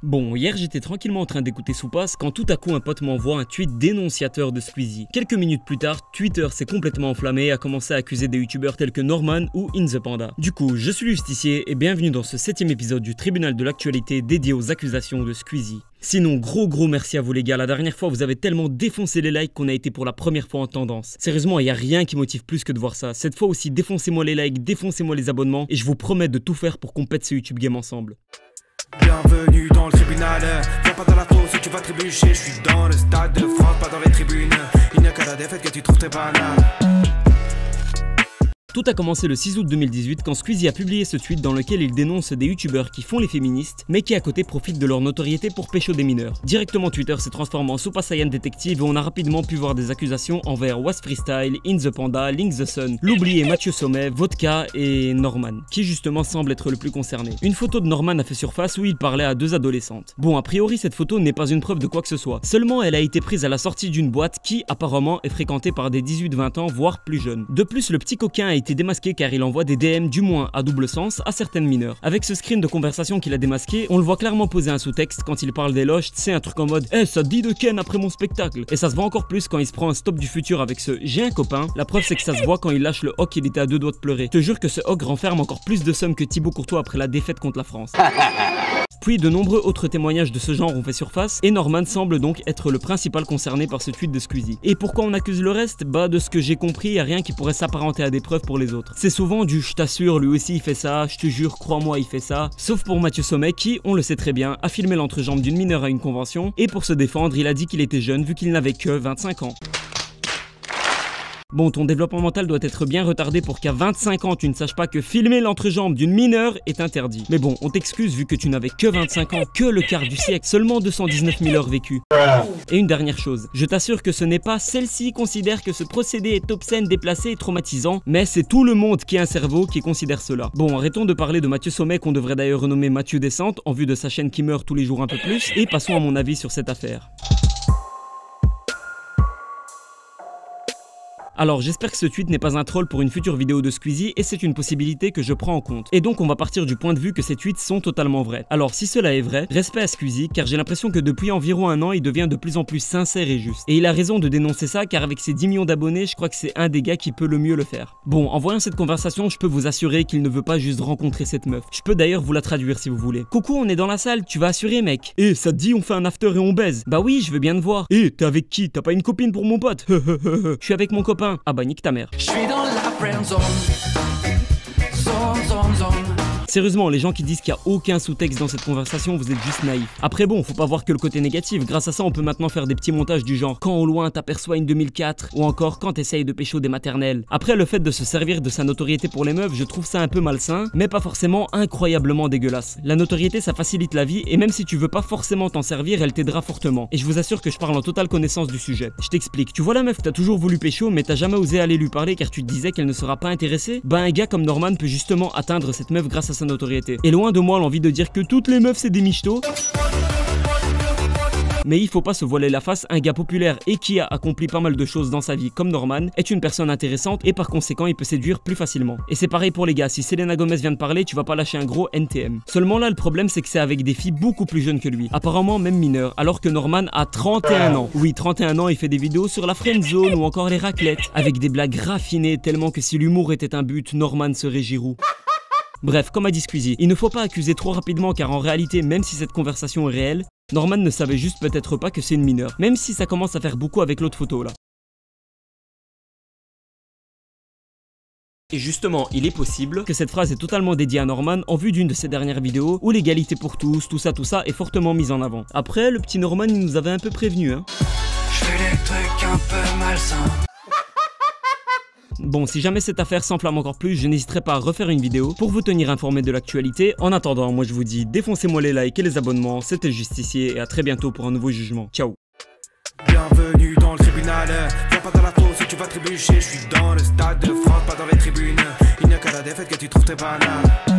Bon, hier j'étais tranquillement en train d'écouter Soupass quand tout à coup un pote m'envoie un tweet dénonciateur de Squeezie. Quelques minutes plus tard, Twitter s'est complètement enflammé et a commencé à accuser des youtubeurs tels que Norman ou In The Panda. Du coup, je suis Justicier et bienvenue dans ce 7ème épisode du tribunal de l'actualité dédié aux accusations de Squeezie. Sinon, gros merci à vous les gars, la dernière fois vous avez tellement défoncé les likes qu'on a été pour la première fois en tendance. Sérieusement, il n'y a rien qui motive plus que de voir ça. Cette fois aussi, défoncez-moi les likes, défoncez-moi les abonnements et je vous promets de tout faire pour qu'on pète ce YouTube game ensemble. Bienvenue dans le tribunal, viens pas dans la fosse où tu vas trébucher. Je suis dans le stade de France, pas dans les tribunes. Il n'y a qu'à la défaite que tu trouves tes bananes. Tout a commencé le 6 août 2018 quand Squeezie a publié ce tweet dans lequel il dénonce des youtubeurs qui font les féministes mais qui à côté profitent de leur notoriété pour pécho des mineurs. Directement Twitter s'est transformé en Soupass Saiyan Detective et on a rapidement pu voir des accusations envers Was Freestyle, In The Panda, Link The Sun, l'oublié Mathieu Sommet, Vodka et Norman, qui justement semble être le plus concerné. Une photo de Norman a fait surface où il parlait à deux adolescentes. Bon, a priori cette photo n'est pas une preuve de quoi que ce soit, seulement elle a été prise à la sortie d'une boîte qui apparemment est fréquentée par des 18-20 ans voire plus jeunes. De plus, le petit coquin a été démasqué car il envoie des DM du moins à double sens à certaines mineures. Avec ce screen de conversation qu'il a démasqué, on le voit clairement poser un sous-texte quand il parle d'éloges, c'est un truc en mode « Eh, ça te dit de Ken après mon spectacle ?» Et ça se voit encore plus quand il se prend un stop du futur avec ce « J'ai un copain ». La preuve c'est que ça se voit quand il lâche le hoc, il était à deux doigts de pleurer. Je te jure que ce hoc renferme encore plus de somme que Thibaut Courtois après la défaite contre la France. Puis de nombreux autres témoignages de ce genre ont fait surface et Norman semble donc être le principal concerné par ce tweet de Squeezie. Et pourquoi on accuse le reste? Bah de ce que j'ai compris, y a rien qui pourrait s'apparenter à des preuves pour les autres. C'est souvent du je t'assure, lui aussi il fait ça, je te jure, crois-moi il fait ça. Sauf pour Mathieu Sommet qui, on le sait très bien, a filmé l'entrejambe d'une mineure à une convention et pour se défendre il a dit qu'il était jeune vu qu'il n'avait que 25 ans. Bon, ton développement mental doit être bien retardé pour qu'à 25 ans tu ne saches pas que filmer l'entrejambe d'une mineure est interdit. Mais bon, on t'excuse vu que tu n'avais que 25 ans, que le quart du siècle, seulement 219 000 heures vécues. Et une dernière chose, je t'assure que ce n'est pas celle-ci considère que ce procédé est obscène, déplacé et traumatisant, mais c'est tout le monde qui a un cerveau qui considère cela. Bon, arrêtons de parler de Mathieu Sommet qu'on devrait d'ailleurs renommer Mathieu Descente en vue de sa chaîne qui meurt tous les jours un peu plus, et passons à mon avis sur cette affaire. Alors j'espère que ce tweet n'est pas un troll pour une future vidéo de Squeezie et c'est une possibilité que je prends en compte. Et donc on va partir du point de vue que ces tweets sont totalement vrais. Alors si cela est vrai, respect à Squeezie car j'ai l'impression que depuis environ un an il devient de plus en plus sincère et juste. Et il a raison de dénoncer ça car avec ses 10 millions d'abonnés je crois que c'est un des gars qui peut le mieux le faire. Bon, en voyant cette conversation je peux vous assurer qu'il ne veut pas juste rencontrer cette meuf. Je peux d'ailleurs vous la traduire si vous voulez. Coucou, on est dans la salle, tu vas assurer mec. Eh, ça te dit on fait un after et on baise? Bah oui, je veux bien te voir. Eh, t'es avec qui? T'as pas une copine pour mon pote? Je suis avec mon copain. Ah bah nique ta mère. Je suis dans la friend zone. Zone. Sérieusement, les gens qui disent qu'il n'y a aucun sous-texte dans cette conversation, vous êtes juste naïfs. Après bon, faut pas voir que le côté négatif, grâce à ça on peut maintenant faire des petits montages du genre quand au loin t'aperçois une 2004 ou encore quand t'essayes de pécho des maternelles. Après le fait de se servir de sa notoriété pour les meufs, je trouve ça un peu malsain, mais pas forcément incroyablement dégueulasse. La notoriété ça facilite la vie et même si tu veux pas forcément t'en servir, elle t'aidera fortement. Et je vous assure que je parle en totale connaissance du sujet. Je t'explique, tu vois la meuf que t'as toujours voulu pécho mais t'as jamais osé aller lui parler car tu te disais qu'elle ne sera pas intéressée? Bah un gars comme Norman peut justement atteindre cette meuf grâce à sa notoriété. Et loin de moi l'envie de dire que toutes les meufs c'est des michtos. Mais il faut pas se voiler la face, un gars populaire et qui a accompli pas mal de choses dans sa vie comme Norman est une personne intéressante et par conséquent il peut séduire plus facilement. Et c'est pareil pour les gars, si Selena Gomez vient de parler, tu vas pas lâcher un gros NTM. Seulement là le problème c'est que c'est avec des filles beaucoup plus jeunes que lui, apparemment même mineures, alors que Norman a 31 ans. Oui, 31 ans, il fait des vidéos sur la friend zone ou encore les raclettes, avec des blagues raffinées tellement que si l'humour était un but, Norman serait Giroud. Bref, comme a dit Squeezie, il ne faut pas accuser trop rapidement car en réalité, même si cette conversation est réelle, Norman ne savait juste peut-être pas que c'est une mineure, même si ça commence à faire beaucoup avec l'autre photo là. Et justement, il est possible que cette phrase est totalement dédiée à Norman en vue d'une de ses dernières vidéos où l'égalité pour tous, tout ça est fortement mise en avant. Après, le petit Norman il nous avait un peu prévenu hein. Je fais des trucs un peu malsains. Bon, si jamais cette affaire s'enflamme encore plus, je n'hésiterai pas à refaire une vidéo pour vous tenir informé de l'actualité. En attendant, moi je vous dis défoncez-moi les likes et les abonnements, c'était Justicier et à très bientôt pour un nouveau jugement. Ciao. Bienvenue dans le tribunal, viens pas dans la fosse où tu vas trébucher. Je suis dans le stade de France, pas dans les tribunes. Il n'y a qu'à la défaite que tu trouves tes bananes.